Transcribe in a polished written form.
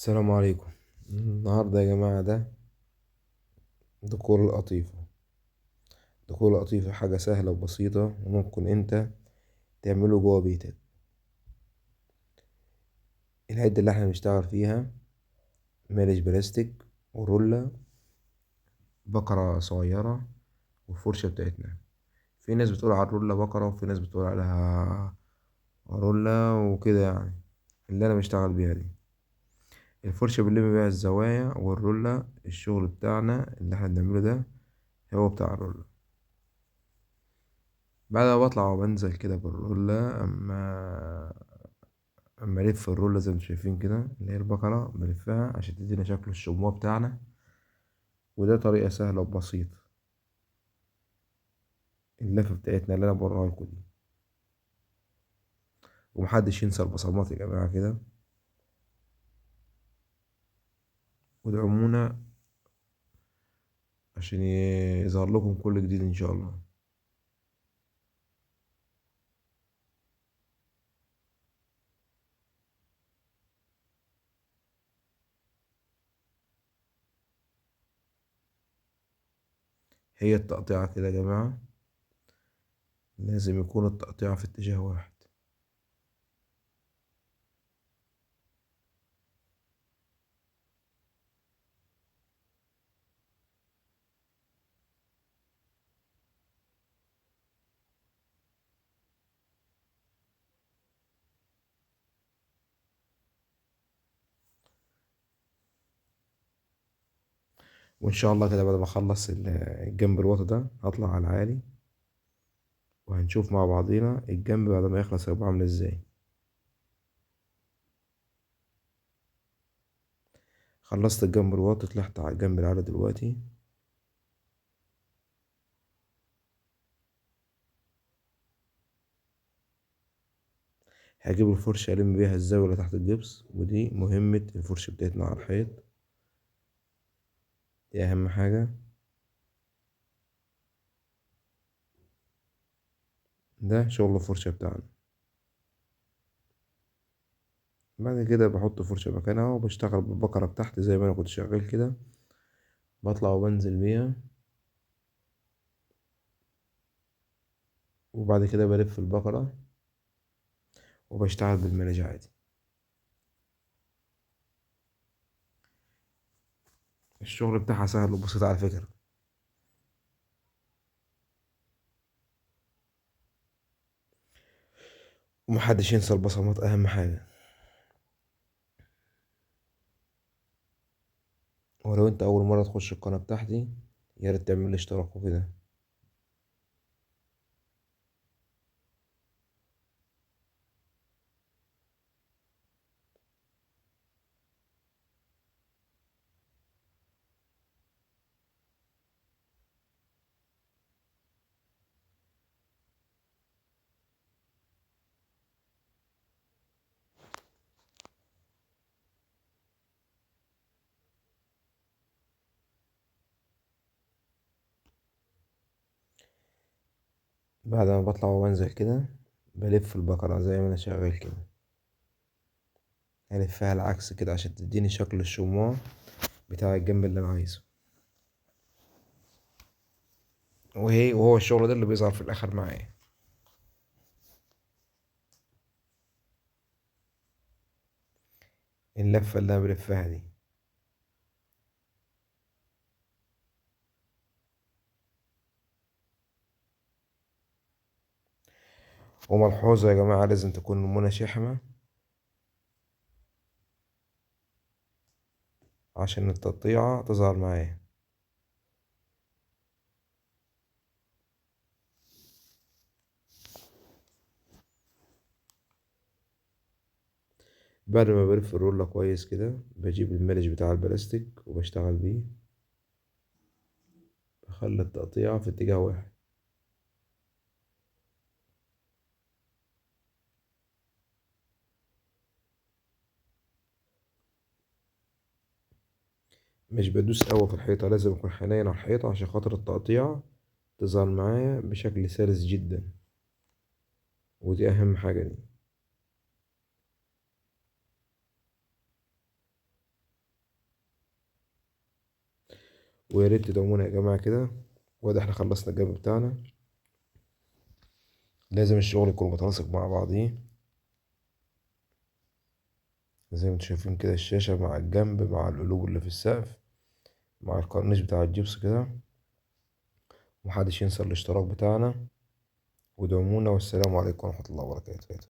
السلام عليكم. النهاردة يا جماعة ده ديكور القطيفة. ديكور القطيفة حاجة سهلة وبسيطة وممكن انت تعمله جوا بيتك. العدة اللي احنا بنشتغل فيها مالش بلاستيك ورولة، بقرة صغيرة، والفرشة بتاعتنا. في ناس بتقول على الرولة بقرة وفي ناس بتقول عليها رولة وكده يعني. اللي انا بشتغل بيها دي الفرشة بنلم بيها الزوايا، والرولة الشغل بتاعنا اللي احنا بنعمله ده هو بتاع الرولة. بعد ما بطلع وبنزل كده بالرولة، اما الف الرولة زي ما انتم شايفين كده اللي هي البقرة بلفها عشان تدينا شكل الشموع بتاعنا. وده طريقة سهلة وبسيطة. اللفة بتاعتنا اللي انا بوريها لكم دي، ومحدش ينسى البصمات يا جماعة كده، وادعمونا عشان يظهر لكم كل جديد ان شاء الله. هي التقطيعة كده يا جماعة لازم يكون التقطيعة في اتجاه واحد. وان شاء الله كده بعد ما اخلص الجنب الواطي ده هطلع على العالي، وهنشوف مع بعضينا الجنب بعد ما يخلص هيبقى عامل ازاي. خلصت الجنب الواطي، طلعت على الجنب العالي دلوقتي. هجيب الفرشة ألم بيها الزاوية اللي تحت الجبس، ودي مهمة الفرشة بتاعتنا على الحيط. دي أهم حاجة. ده شغل الفرشة بتاعنا. بعد كده بحط فرشة مكانها وبشتغل بالبقرة بتاعتي زي ما أنا كنت شغال كده. بطلع وبنزل بيها، وبعد كده بلف البقرة وبشتغل بالمناجة عادي. الشغل بتاعها سهل وبسيط على فكرة. ومحدش ينسى البصمات، أهم حاجة. ولو أنت أول مرة تخش القناة بتاعتي ياريت تعمل اشتراك وكده. بعد ما بطلع وبنزل كده بلف البقرة زي ما أنا شغال كده. هلفها العكس كده عشان تديني شكل الشموع بتاع الجنب اللي أنا عايزه. وهو الشغل ده اللي بيظهر في الآخر معايا. اللفة اللي أنا بلفها دي. وملحوظة يا جماعة، لازم تكون المونة شحمة عشان التقطيعة تظهر معايا. بعد ما بلف الرولة كويس كده بجيب الملش بتاع البلاستيك وبشتغل بيه. بخلي التقطيعة في اتجاه واحد. مش بدوس قوي في الحيطة، لازم أكون حنين على الحيطة عشان خاطر التقطيعة تظهر معايا بشكل سلس جدا. ودي أهم حاجة دي. ويا ريت تدعمونا يا جماعة كده. وده احنا خلصنا الجنب بتاعنا. لازم الشغل يكون متناسق مع بعضيه، زي ما انتوا شايفين كده الشاشة مع الجنب مع القلوب اللي في السقف مع الكورنيش بتاع الجبس كده. محدش ينسى الاشتراك بتاعنا ودعمونا، والسلام عليكم ورحمة الله وبركاته.